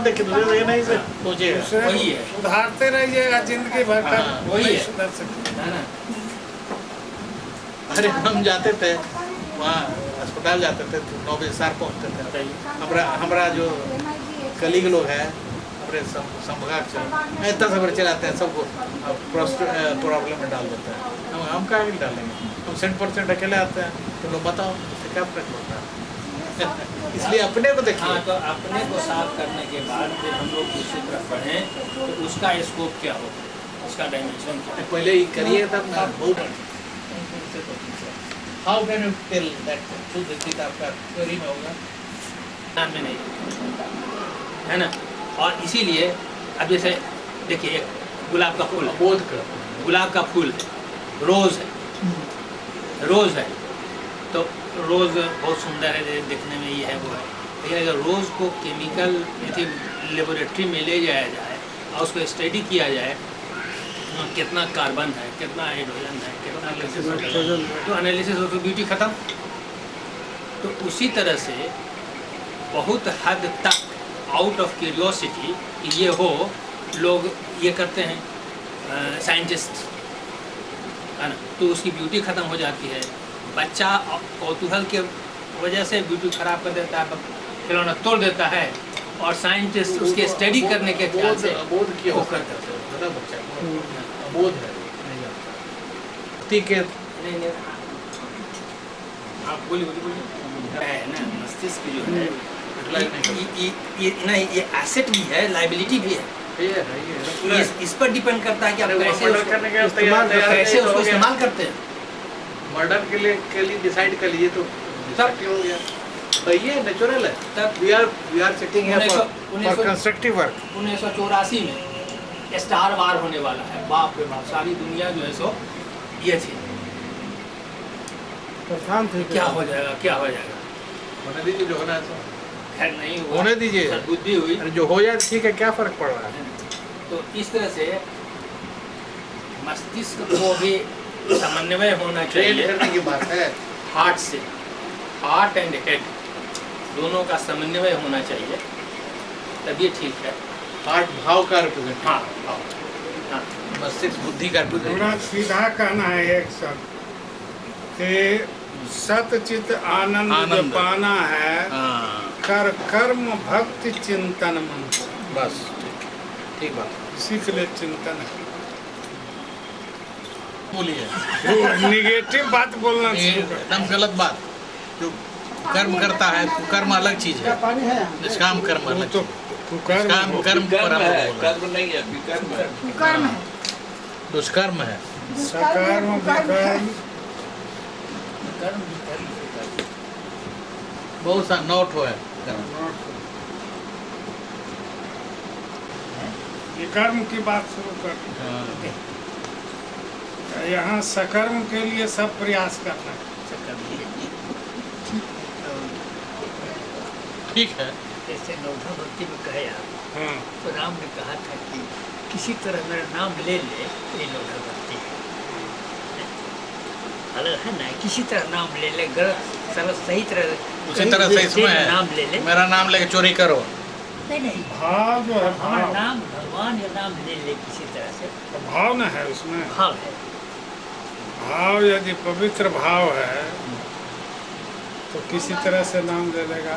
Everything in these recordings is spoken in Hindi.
नहीं से सोचे वही है, सुधारते रहिएगा जिंदगी भर का, वही है। सुधर सकते है ना। अरे हम जाते थे वहाँ अस्पताल जाते थे तो 9 बजे सार पहुँचते थे। हमारा जो कलीग लोग हैं हमारे संभाग से इतना सब चलाते हैं, सबको प्रॉब्लम में डाल देते हैं। हम क्या डालेंगे, हम 100% अकेले आते हैं। तो लोग बताओ इससे क्या फर्क पड़ता है। इसलिए अपने को देखिए। हाँ, तो अपने को साफ करने के बाद फिर हम लोग दूसरी तरफ बढ़ें तो उसका स्कोप क्या हो, उसका डायमेंशन क्या है। पहले ही करिए तब ना। बहुत how can you tell that शुद्ध चित आपका थ्योरी में होगा, नाम में नहीं है ना। और इसीलिए अब जैसे देखिए एक गुलाब का फूल है, बोध कर गुलाब का फूल है, रोज़ है, रोज़ है, तो रोज़ बहुत सुंदर है देखने में, ये है वो है। लेकिन अगर रोज़ को केमिकल यदि लेबोरेटरी में ले जाया जाए और उसको स्टडी किया जाए कितना कार्बन है, कितना हाइड्रोजन है, कितना नाइट्रोजन है, तो एनालिसिस हो तो ब्यूटी ख़त्म। तो उसी तरह से बहुत हद तक आउट ऑफ क्यूरियोसिटी ये हो, लोग ये करते हैं साइंटिस्ट, है ना, तो उसकी ब्यूटी ख़त्म हो जाती है। बच्चा कौतूहल के वजह से ब्यूटी खराब कर देता है, खिलौना तोड़ देता है, और साइंटिस्ट उसके स्टडी करने के ख्याल से बोध किया वो हो कर देते हैं। बड़ा बच्चा बोध है ठीक है। नहीं, आप बोलिए है ना, मस्तिष्क जो है ये एसेट भी है, लाइबिलिटी भी है। इस पर डिपेंड करता है कि आप कैसे उसको इस्तेमाल करते हैं। मर्डर के लिए डिसाइड कर लीजिए तो तब हो गया, तो ये नेचुरल है। तब we are sitting here for constructive work. 1984 में स्टार वार होने वाला है, बाप रे बाप, सारी दुनिया जो है सो ये थी, क्या हो जाएगा, क्या हो जाएगा। होने दीजिए जो होना है सो खैर नहीं हुआ, होने दीजिए, सद्बुद्धि हुई। अरे जो हो जाए ठीक है, क्या फर्क पड़ रहा है। तो इस तरह से मस्तिष्क को भी समन्वय होना ट्रेन चाहिए करने की बात है। हार्ट से, हार्ट एंड हेड दोनों का समन्वय होना चाहिए, तब ये ठीक है। हार्ट भाव का रिप्रेजेंट, हाँ, हाँ, मस्तिष्क बुद्धि का पूरा रिप्रेजेंट। सीधा कहना है एक शब्द कि सतचित आनंद जो आनंद पाना है, हाँ कर कर्म भक्ति चिंतन मन। बस ठीक बात इसी के लिए चिंतन है। बोलिए। निगेटिव बात बोलना ये शुरू कर। एकदम गलत बात। जो कर्म करता है तो कर्म अलग चीज है, निष्काम कर्म वो अलग तो चीज। कुकर्म निष्काम कर्म पर हम लोग बोल रहे हैं। नहीं है, विकर्म है। कर्म है, दुष्कर्म है। सकर्म विकर्म बहुत सा नोट हो है कर्म। विकर्म की बात शुरू कर। हाँ। यहाँ सकर्म के लिए सब प्रयास करना है। ठीक है। जैसे नवधा भक्ति में कहे आप, हाँ तो राम ने कहा था कि किसी तरह मेरा नाम ले ले, ये नवधा भक्ति है। अलग है ना, किसी तरह नाम ले ले, गलत सरल सही तरह उसी तरह से इसमें है, नाम ले ले। मेरा नाम लेके चोरी करो। नहीं नहीं, भाव जो है, हमारा भाव नाम भगवान या नाम ले ले किसी तरह से, भाव न है उसमें। भाव है। भाव यदि पवित्र भाव है तो किसी तरह से नाम ले लेगा।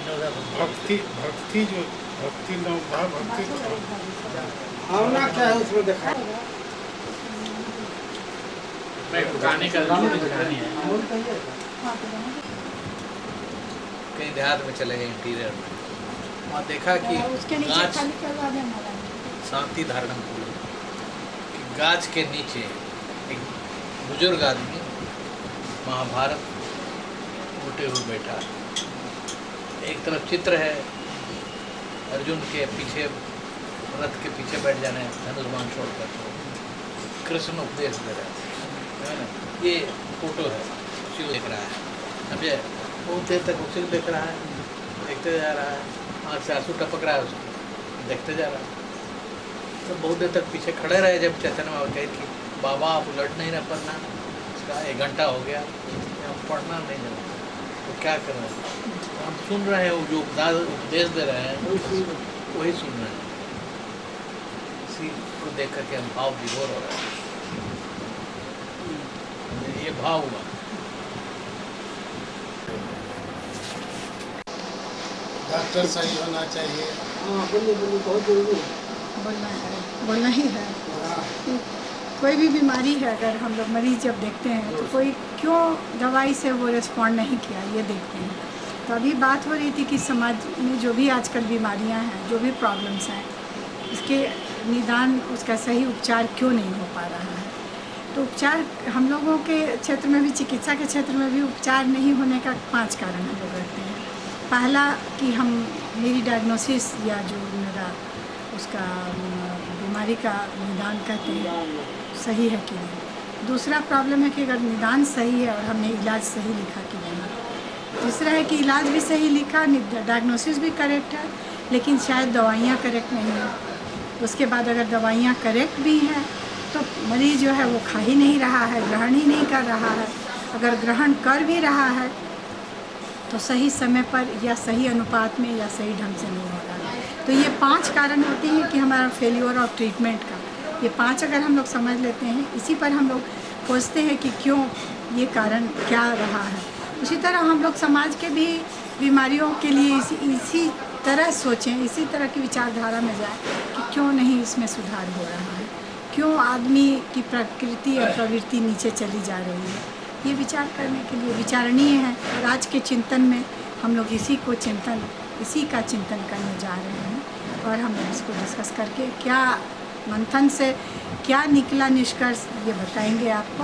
नवधा भक्ति भक्ति भक्ति जो भक्ति नवधा भक्ति भावना क्या है उसमें देखा। कहानी का कहानी है। कहीं देहात में चले गए इंटीरियर में, वहाँ देखा कि उसके नीचे गाछ खाली करवा देना वाला। शांति धारणम पूरी कि गाछ के नीचे एक बुजुर्ग आदमी महाभारत उठे हुए बैठा। एक तरफ चित्र है अर्जुन के पीछे, रथ के पीछे बैठ जाने, धनुष बाण छोड़कर कृष्ण उपदेश दे रहे है ना। ये फोटो है, उसी को देख रहा है। अब ये बहुत देर तक उसी को देख रहा है, देखते जा रहा है, आँख से आंसू टपक रहा है उसको, देखते जा रहा है। तो बहुत देर तक पीछे खड़े रहे। जब चैतन्य बाबा कहे कि बाबा आप उलट नहीं रहे पढ़ना, उसका 1 घंटा हो गया, हम पढ़ना नहीं जाना, तो क्या कर रहे हैं, हम सुन रहे हैं, वो जो उपदेश दे रहे हैं वही सुन रहे हैं। इसी को देख करके हम भाव विभोर हो रहे हैं। ये भाव हुआ। डॉक्टर सही होना चाहिए। हाँ बोलिए बोलिए, बहुत जरूरी है। बोलना ही है। कि कोई भी बीमारी है, अगर हम लोग मरीज जब देखते हैं तो कोई क्यों दवाई से वो रिस्पॉन्ड नहीं किया, ये देखते हैं। तो अभी बात हो रही थी कि समाज में जो भी आजकल बीमारियां हैं, जो भी प्रॉब्लम्स हैं, उसके निदान, उसका सही उपचार क्यों नहीं हो पा रहा है। तो उपचार हम लोगों के क्षेत्र में भी, चिकित्सा के क्षेत्र में भी उपचार नहीं होने का 5 कारण हम लोग रखते हैं। पहला कि मेरी डायग्नोसिस या जो मेरा उसका बीमारी का निदान कहते हैं सही है कि नहीं। दूसरा प्रॉब्लम है कि अगर निदान सही है और हमने इलाज सही लिखा कि नहीं। तीसरा है कि इलाज भी सही लिखा, डायग्नोसिस भी करेक्ट है, लेकिन शायद दवाइयाँ करेक्ट नहीं हैं। उसके बाद अगर दवाइयाँ करेक्ट भी हैं तो मरीज जो है वो खा ही नहीं रहा है, ग्रहण ही नहीं कर रहा है। अगर ग्रहण कर भी रहा है तो सही समय पर या सही अनुपात में या सही ढंग से नहीं हो रहा है। तो ये 5 कारण होते हैं कि हमारा फेल्योर ऑफ ट्रीटमेंट का। ये 5 अगर हम लोग समझ लेते हैं, इसी पर हम लोग खोजते हैं कि क्यों ये कारण क्या रहा है। उसी तरह हम लोग समाज के भी बीमारियों के लिए इसी तरह सोचें, इसी तरह की विचारधारा में जाएं कि क्यों नहीं इसमें सुधार हो रहा है, क्यों आदमी की प्रकृति और प्रवृत्ति नीचे चली जा रही है। ये विचार करने के लिए विचारणीय है। और आज के चिंतन में हम लोग इसी का चिंतन करने जा रहे हैं और हम लोग इसको डिस्कस करके क्या मंथन से क्या निकला निष्कर्ष, ये बताएंगे आपको।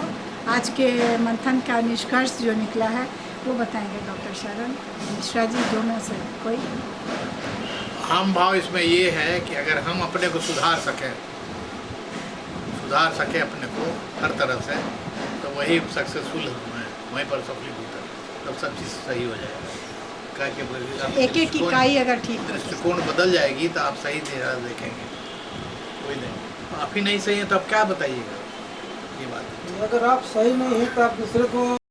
आज के मंथन का निष्कर्ष जो निकला है वो बताएंगे डॉक्टर शरण मिश्रा जी, दो में से कोई। हम भाव इसमें ये है कि अगर हम अपने को सुधार सकें अपने को हर तरह से, तो वही सक्सेसफुल हैं, वहीं पर सफलीभूत है, तब सब चीज़ सही हो जाएगा। क्या कि एक इकाई अगर ठीक दृष्टिकोण बदल जाएगी तो आप सही चेहरा देखेंगे। कोई नहीं, आप ही नहीं सही है तो आप क्या बताइएगा। ये बात अगर आप सही नहीं है तो आप दूसरे को